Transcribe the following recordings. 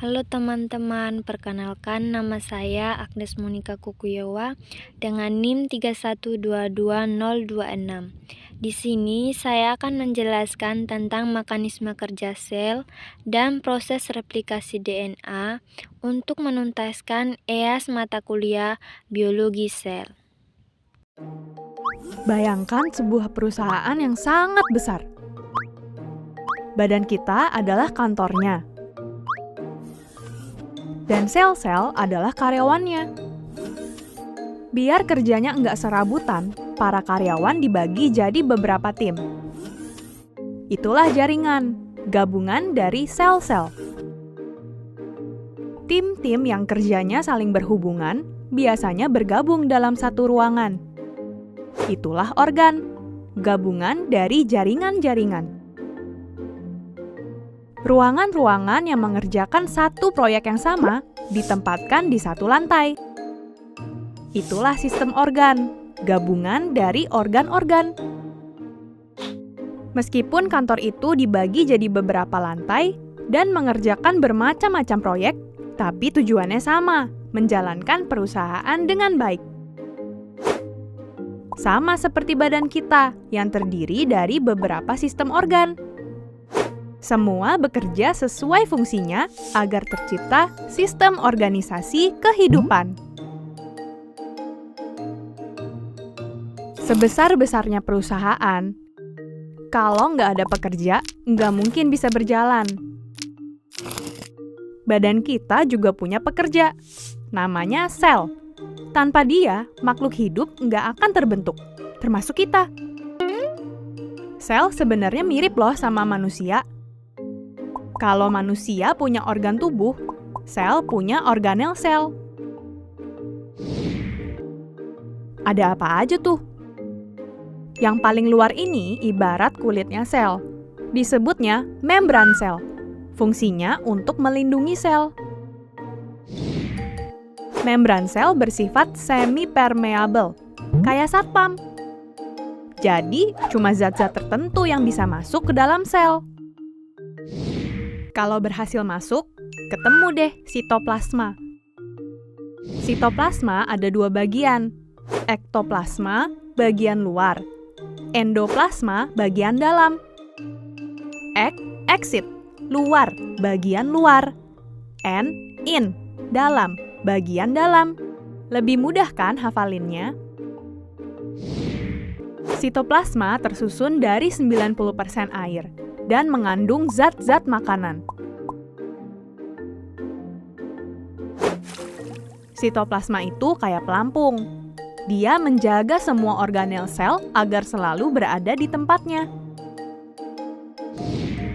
Halo teman-teman, perkenalkan nama saya Agnes Monika Kukuyowa dengan NIM 3122026. Di sini saya akan menjelaskan tentang mekanisme kerja sel dan proses replikasi DNA untuk menuntaskan EAS mata kuliah Biologi Sel. Bayangkan sebuah perusahaan yang sangat besar. Badan kita adalah kantornya. Dan sel-sel adalah karyawannya. Biar kerjanya nggak serabutan, para karyawan dibagi jadi beberapa tim. Itulah jaringan, gabungan dari sel-sel. Tim-tim yang kerjanya saling berhubungan biasanya bergabung dalam satu ruangan. Itulah organ, gabungan dari jaringan-jaringan. Ruangan-ruangan yang mengerjakan satu proyek yang sama ditempatkan di satu lantai. Itulah sistem organ, gabungan dari organ-organ. Meskipun kantor itu dibagi jadi beberapa lantai dan mengerjakan bermacam-macam proyek, tapi tujuannya sama, menjalankan perusahaan dengan baik. Sama seperti badan kita yang terdiri dari beberapa sistem organ. Semua bekerja sesuai fungsinya agar tercipta sistem organisasi kehidupan. Sebesar-besarnya perusahaan, kalau nggak ada pekerja, nggak mungkin bisa berjalan. Badan kita juga punya pekerja, namanya sel. Tanpa dia, makhluk hidup nggak akan terbentuk, termasuk kita. Sel sebenarnya mirip loh sama manusia. Kalau manusia punya organ tubuh, sel punya organel sel. Ada apa aja tuh? Yang paling luar ini ibarat kulitnya sel. Disebutnya membran sel. Fungsinya untuk melindungi sel. Membran sel bersifat semi-permeable, kayak satpam. Jadi, cuma zat-zat tertentu yang bisa masuk ke dalam sel. Kalau berhasil masuk, ketemu deh sitoplasma. Sitoplasma ada dua bagian, ektoplasma bagian luar, endoplasma bagian dalam. Exit, luar, bagian luar. In, dalam, bagian dalam. Lebih mudah kan hafalinnya? Sitoplasma tersusun dari 90% air dan mengandung zat-zat makanan. Sitoplasma itu kayak pelampung. Dia menjaga semua organel sel agar selalu berada di tempatnya.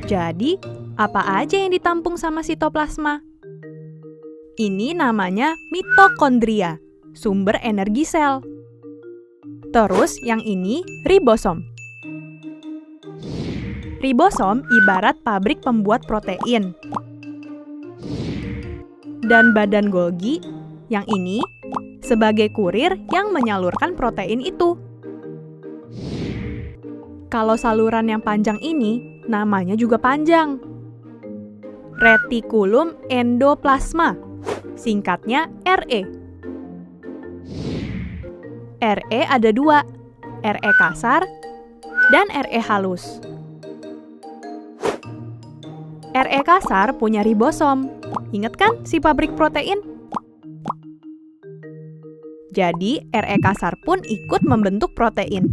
Jadi, apa aja yang ditampung sama sitoplasma? Ini namanya mitokondria, sumber energi sel. Terus yang ini ribosom. Ribosom ibarat pabrik pembuat protein. Dan badan Golgi, yang ini, sebagai kurir yang menyalurkan protein itu. Kalau saluran yang panjang ini, namanya juga panjang. Retikulum endoplasma, singkatnya RE. RE ada dua, RE kasar dan RE halus. RE kasar punya ribosom. Ingat kan si pabrik protein? Jadi, RE kasar pun ikut membentuk protein.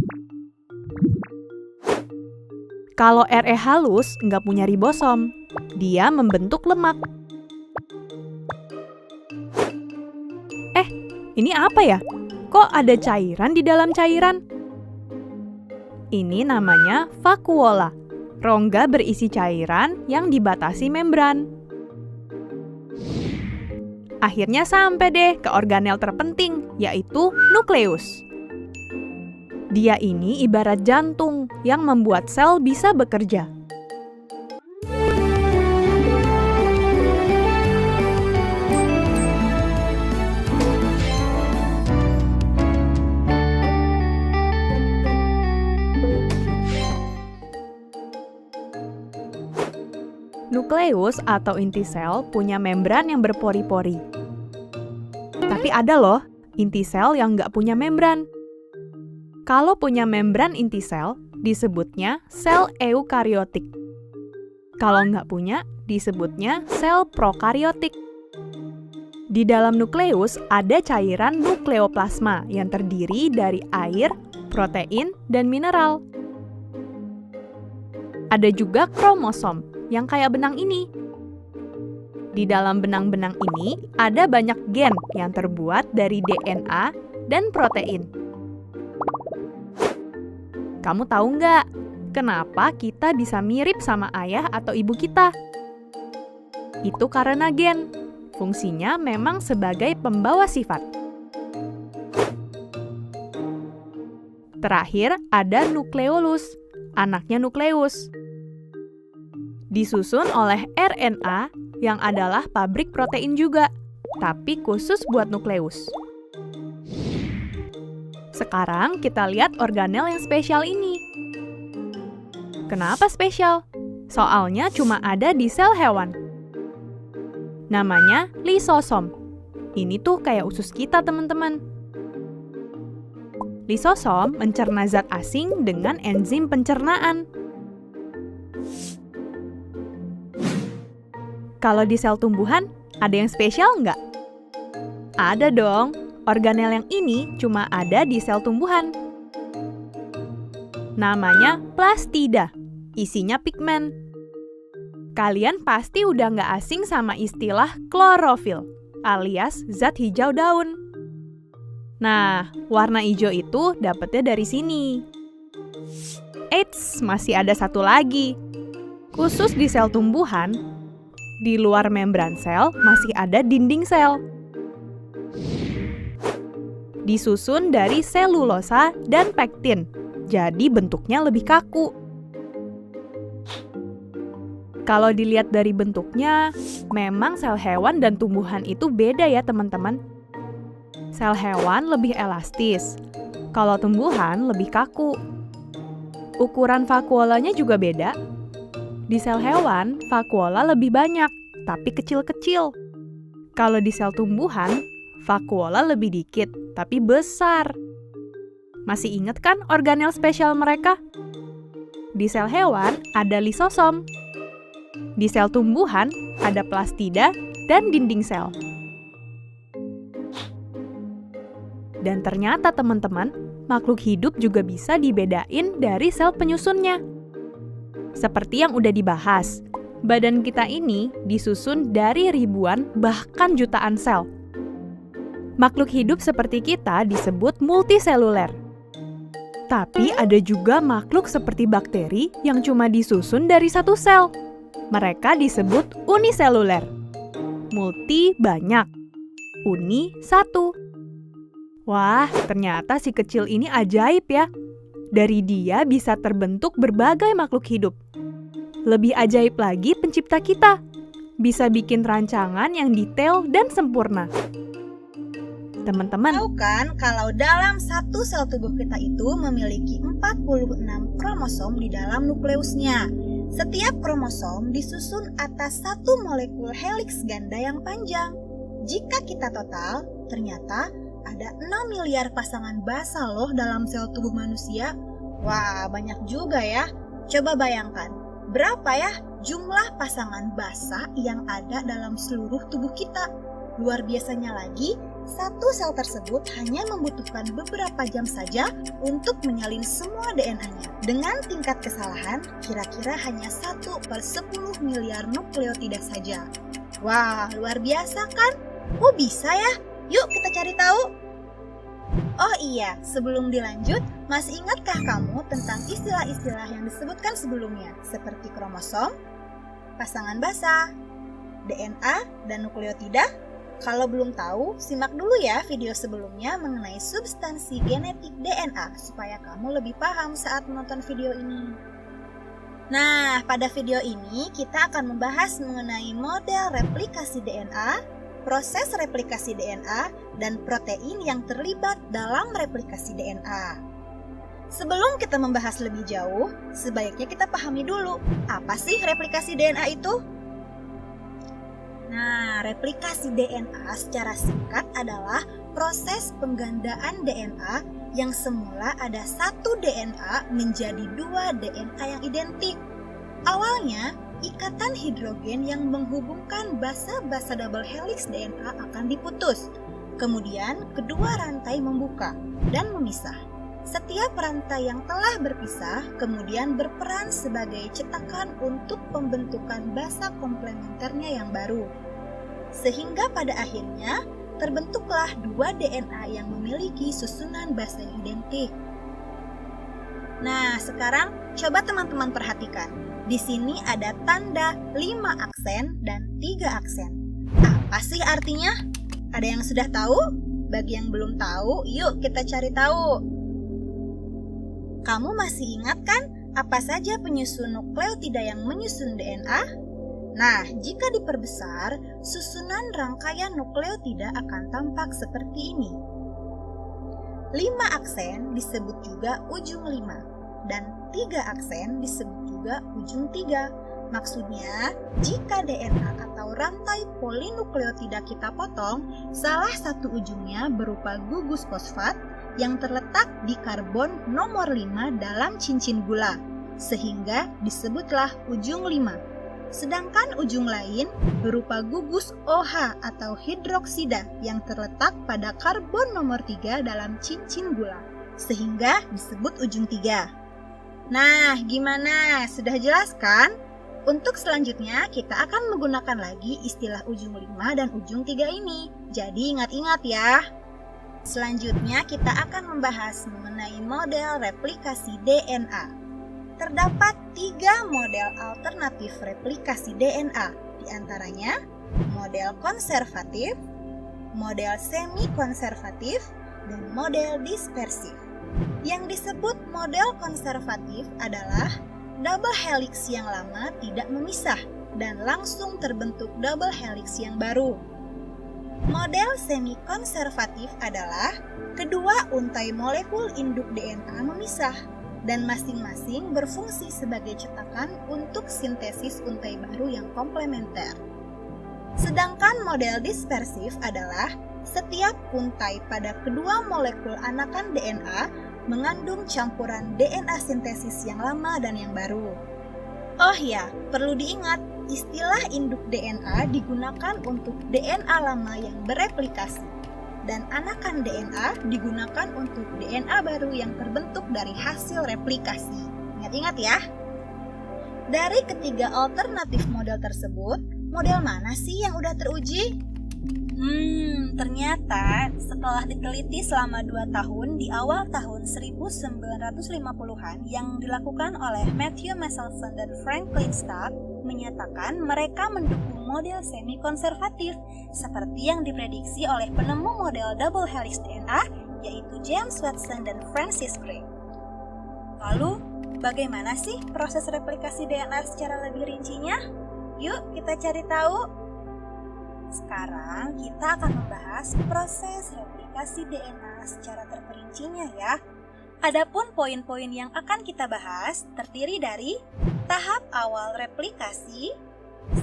Kalau RE halus nggak punya ribosom, dia membentuk lemak. Ini apa ya? Kok ada cairan di dalam cairan? Ini namanya vakuola, rongga berisi cairan yang dibatasi membran. Akhirnya sampai deh ke organel terpenting, yaitu nukleus. Dia ini ibarat jantung yang membuat sel bisa bekerja. nukleus atau inti sel punya membran yang berpori-pori. Tapi ada loh inti sel yang nggak punya membran. Kalau punya membran inti sel, disebutnya sel eukariotik. Kalau nggak punya, disebutnya sel prokariotik. Di dalam nukleus ada cairan nukleoplasma yang terdiri dari air, protein, dan mineral. Ada juga kromosom yang kayak benang ini. Di dalam benang-benang ini ada banyak gen yang terbuat dari DNA dan protein. Kamu tahu nggak, kenapa kita bisa mirip sama ayah atau ibu kita? Itu karena gen. Fungsinya memang sebagai pembawa sifat. Terakhir, ada nukleolus, anaknya nukleus. Disusun oleh RNA yang adalah pabrik protein juga, tapi khusus buat nukleus. Sekarang kita lihat organel yang spesial ini. Kenapa spesial? Soalnya cuma ada di sel hewan. Namanya lisosom. Ini tuh kayak usus kita, teman-teman. Lisosom mencerna zat asing dengan enzim pencernaan. Kalau di sel tumbuhan, ada yang spesial nggak? Ada dong. Organel yang ini cuma ada di sel tumbuhan. Namanya plastida. Isinya pigmen. Kalian pasti udah nggak asing sama istilah klorofil, alias zat hijau daun. Nah, warna hijau itu dapetnya dari sini. Eits, masih ada satu lagi. Khusus di sel tumbuhan, di luar membran sel masih ada dinding sel. Disusun dari selulosa dan pektin, jadi bentuknya lebih kaku. Kalau dilihat dari bentuknya, memang sel hewan dan tumbuhan itu beda ya teman-teman. Sel hewan lebih elastis, kalau tumbuhan lebih kaku. Ukuran vakuolanya juga beda. Di sel hewan, vakuola lebih banyak, tapi kecil-kecil. Kalau di sel tumbuhan, vakuola lebih dikit, tapi besar. Masih ingat kan organel spesial mereka? Di sel hewan ada lisosom. Di sel tumbuhan ada plastida dan dinding sel. Dan ternyata teman-teman, makhluk hidup juga bisa dibedain dari sel penyusunnya. Seperti yang udah dibahas, badan kita ini disusun dari ribuan bahkan jutaan sel. Makhluk hidup seperti kita disebut multiseluler. Tapi ada juga makhluk seperti bakteri yang cuma disusun dari satu sel. Mereka disebut uniseluler. Multi banyak, uni satu. Wah, ternyata si kecil ini ajaib ya. Dari dia bisa terbentuk berbagai makhluk hidup. Lebih ajaib lagi pencipta kita. Bisa bikin rancangan yang detail dan sempurna. Teman-teman, tahu kan kalau dalam satu sel tubuh kita itu memiliki 46 kromosom di dalam nukleusnya. Setiap kromosom disusun atas satu molekul heliks ganda yang panjang. Jika kita total, ternyata ada 6 miliar pasangan basa loh dalam sel tubuh manusia. Wah, banyak juga ya. Coba bayangkan, berapa ya jumlah pasangan basa yang ada dalam seluruh tubuh kita? Luar biasanya lagi, satu sel tersebut hanya membutuhkan beberapa jam saja untuk menyalin semua DNA-nya. Dengan tingkat kesalahan kira-kira hanya 1/10 miliar nukleotida saja. Wah, luar biasa kan? Oh bisa ya? Yuk kita cari tahu. Oh iya, sebelum dilanjut, masih ingatkah kamu tentang istilah-istilah yang disebutkan sebelumnya? Seperti kromosom, pasangan basa, DNA, dan nukleotida? Kalau belum tahu, simak dulu ya video sebelumnya mengenai substansi genetik DNA supaya kamu lebih paham saat menonton video ini. Nah, pada video ini kita akan membahas mengenai model replikasi DNA, proses replikasi DNA, dan protein yang terlibat dalam replikasi DNA. Sebelum kita membahas lebih jauh, sebaiknya kita pahami dulu, apa sih replikasi DNA itu? Nah, replikasi DNA secara singkat adalah proses penggandaan DNA yang semula ada satu DNA menjadi dua DNA yang identik. Awalnya, ikatan hidrogen yang menghubungkan basa-basa double helix DNA akan diputus. Kemudian, kedua rantai membuka dan memisah. Setiap rantai yang telah berpisah kemudian berperan sebagai cetakan untuk pembentukan basa komplementernya yang baru. Sehingga pada akhirnya terbentuklah dua DNA yang memiliki susunan basa yang identik. Nah, sekarang coba teman-teman perhatikan. Di sini ada tanda 5 aksen dan 3 aksen. Apa sih artinya? Ada yang sudah tahu? Bagi yang belum tahu, yuk kita cari tahu. Kamu masih ingat kan apa saja penyusun nukleotida yang menyusun DNA? Nah, jika diperbesar, susunan rangkaian nukleotida akan tampak seperti ini. 5 aksen disebut juga ujung 5, dan 3 aksen disebut juga ujung 3. Maksudnya, jika DNA atau rantai polinukleotida kita potong, salah satu ujungnya berupa gugus fosfat yang terletak di karbon nomor 5 dalam cincin gula, sehingga disebutlah ujung 5. Sedangkan ujung lain berupa gugus OH atau hidroksida yang terletak pada karbon nomor 3 dalam cincin gula, sehingga disebut ujung 3. Nah, gimana? Sudah jelas kan? Untuk selanjutnya, kita akan menggunakan lagi istilah ujung 5 dan ujung 3 ini. Jadi ingat-ingat ya. Selanjutnya, kita akan membahas mengenai model replikasi DNA. Terdapat 3 model alternatif replikasi DNA, di antaranya model konservatif, model semi-konservatif, dan model dispersif. Yang disebut model konservatif adalah double helix yang lama tidak memisah dan langsung terbentuk double helix yang baru. Model semi-konservatif adalah kedua untai molekul induk DNA memisah dan masing-masing berfungsi sebagai cetakan untuk sintesis untai baru yang komplementer. Sedangkan model dispersif adalah setiap untai pada kedua molekul anakan DNA mengandung campuran DNA sintesis yang lama dan yang baru. Oh ya, perlu diingat, istilah induk DNA digunakan untuk DNA lama yang bereplikasi, dan anakan DNA digunakan untuk DNA baru yang terbentuk dari hasil replikasi. Ingat-ingat ya. Dari ketiga alternatif model tersebut, model mana sih yang udah teruji? Ternyata setelah diteliti selama 2 tahun di awal tahun 1950-an yang dilakukan oleh Matthew Meselson dan Franklin Stark menyatakan mereka mendukung model semi-konservatif seperti yang diprediksi oleh penemu model double helix DNA yaitu James Watson dan Francis Crick. Lalu, bagaimana sih proses replikasi DNA secara lebih rincinya? Yuk kita cari tahu. Sekarang kita akan membahas proses replikasi DNA secara terperincinya ya. Adapun poin-poin yang akan kita bahas terdiri dari tahap awal replikasi,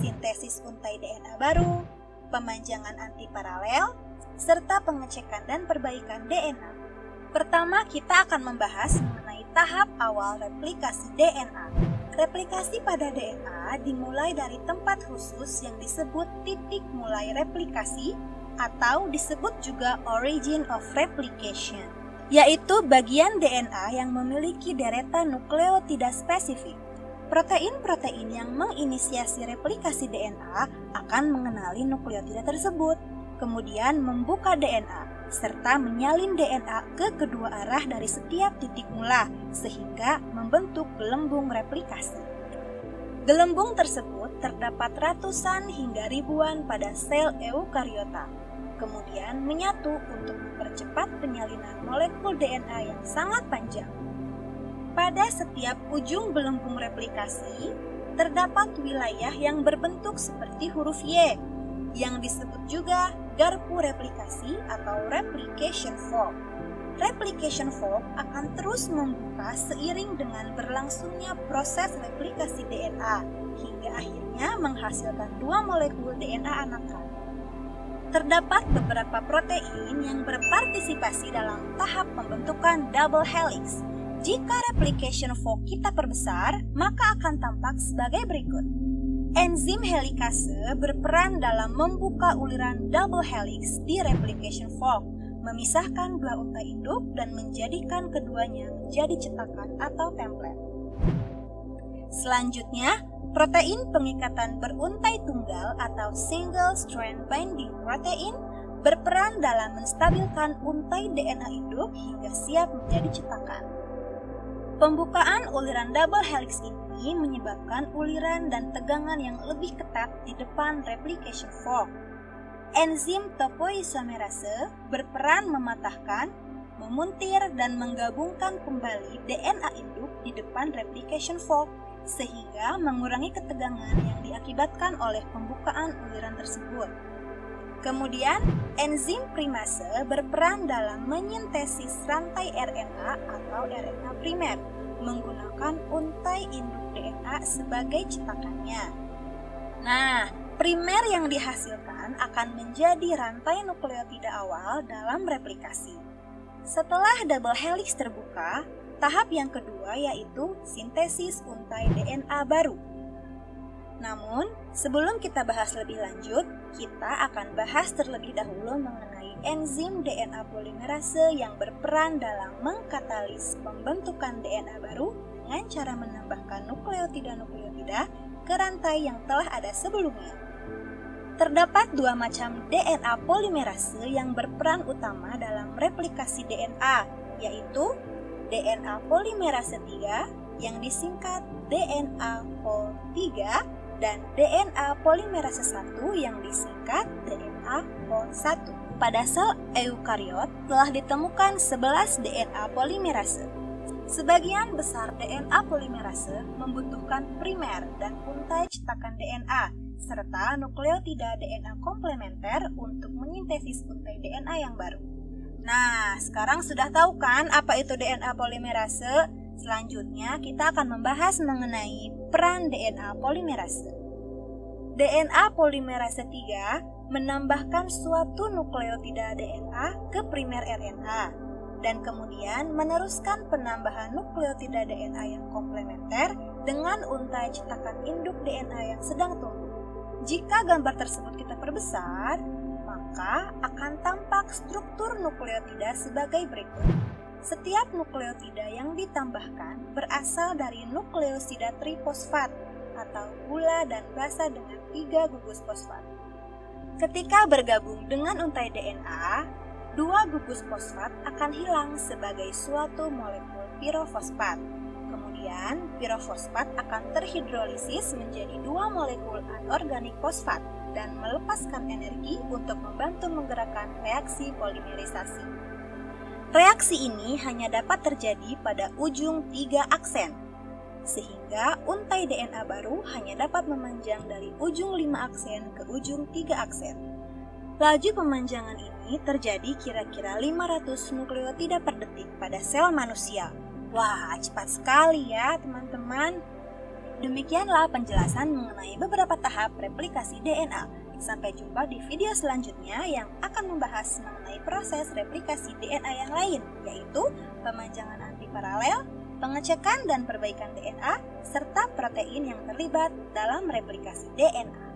sintesis untai DNA baru, pemanjangan antiparalel, serta pengecekan dan perbaikan DNA. Pertama, kita akan membahas mengenai tahap awal replikasi DNA. Replikasi pada DNA dimulai dari tempat khusus yang disebut titik mulai replikasi atau disebut juga origin of replication, yaitu bagian DNA yang memiliki deretan nukleotida spesifik. Protein-protein yang menginisiasi replikasi DNA akan mengenali nukleotida tersebut, kemudian membuka DNA, serta menyalin DNA ke kedua arah dari setiap titik mula, sehingga membentuk gelembung replikasi. Gelembung tersebut terdapat ratusan hingga ribuan pada sel eukariota, kemudian menyatu untuk mempercepat penyalinan molekul DNA yang sangat panjang. Pada setiap ujung gelembung replikasi, terdapat wilayah yang berbentuk seperti huruf Y, yang disebut juga garpu replikasi atau replication fork. Replication fork akan terus membuka seiring dengan berlangsungnya proses replikasi DNA, hingga akhirnya menghasilkan 2 molekul DNA anakan. Terdapat beberapa protein yang berpartisipasi dalam tahap pembentukan double helix. Jika replication fork kita perbesar, maka akan tampak sebagai berikut. Enzim helikase berperan dalam membuka uliran double helix di replication fork, memisahkan dua untai induk dan menjadikan keduanya menjadi cetakan atau template. Selanjutnya, protein pengikatan beruntai tunggal atau single strand binding protein berperan dalam menstabilkan untai DNA induk hingga siap menjadi cetakan. Pembukaan uliran double helix ini menyebabkan uliran dan tegangan yang lebih ketat di depan replication fork. Enzim topoisomerase berperan mematahkan, memuntir, dan menggabungkan kembali DNA induk di depan replication fork sehingga mengurangi ketegangan yang diakibatkan oleh pembukaan uliran tersebut. Kemudian, enzim primase berperan dalam menyintesis rantai RNA atau RNA primer menggunakan untai induk DNA sebagai cetakannya. Nah, primer yang dihasilkan akan menjadi rantai nukleotida awal dalam replikasi. Setelah double helix terbuka, tahap yang kedua yaitu sintesis untai DNA baru. Namun, sebelum kita bahas lebih lanjut, kita akan bahas terlebih dahulu mengenai enzim DNA polimerase yang berperan dalam mengkatalis pembentukan DNA baru dengan cara menambahkan nukleotida-nukleotida ke rantai yang telah ada sebelumnya. Terdapat dua macam DNA polimerase yang berperan utama dalam replikasi DNA, yaitu DNA polimerase 3 yang disingkat DNA Pol3 dan DNA polimerase 1 yang disingkat DNA Pol1. Pada sel eukariot telah ditemukan 11 DNA polimerase. Sebagian besar DNA polimerase membutuhkan primer dan untai cetakan DNA serta nukleotida DNA komplementer untuk menyintesis untai DNA yang baru. Nah, sekarang sudah tahu kan apa itu DNA polimerase? Selanjutnya kita akan membahas mengenai peran DNA polimerase. DNA polimerase 3 menambahkan suatu nukleotida DNA ke primer RNA dan kemudian meneruskan penambahan nukleotida DNA yang komplementer dengan untai cetakan induk DNA yang sedang tumbuh. Jika gambar tersebut kita perbesar, maka akan tampak struktur nukleotida sebagai berikut. Setiap nukleotida yang ditambahkan berasal dari nukleosida trifosfat atau gula dan basa dengan 3 gugus fosfat. Ketika bergabung dengan untai DNA, 2 gugus fosfat akan hilang sebagai suatu molekul pirofosfat. Kemudian, pirofosfat akan terhidrolisis menjadi 2 molekul anorganik fosfat dan melepaskan energi untuk membantu menggerakkan reaksi polimerisasi. Reaksi ini hanya dapat terjadi pada ujung 3 aksen, sehingga untai DNA baru hanya dapat memanjang dari ujung 5 aksen ke ujung 3 aksen. Laju pemanjangan ini terjadi kira-kira 500 nukleotida per detik pada sel manusia. Wah, cepat sekali ya teman-teman. Demikianlah penjelasan mengenai beberapa tahap replikasi DNA. Sampai jumpa di video selanjutnya yang akan membahas mengenai proses replikasi DNA yang lain, yaitu pemanjangan antiparalel, pengecekan dan perbaikan DNA, serta protein yang terlibat dalam replikasi DNA.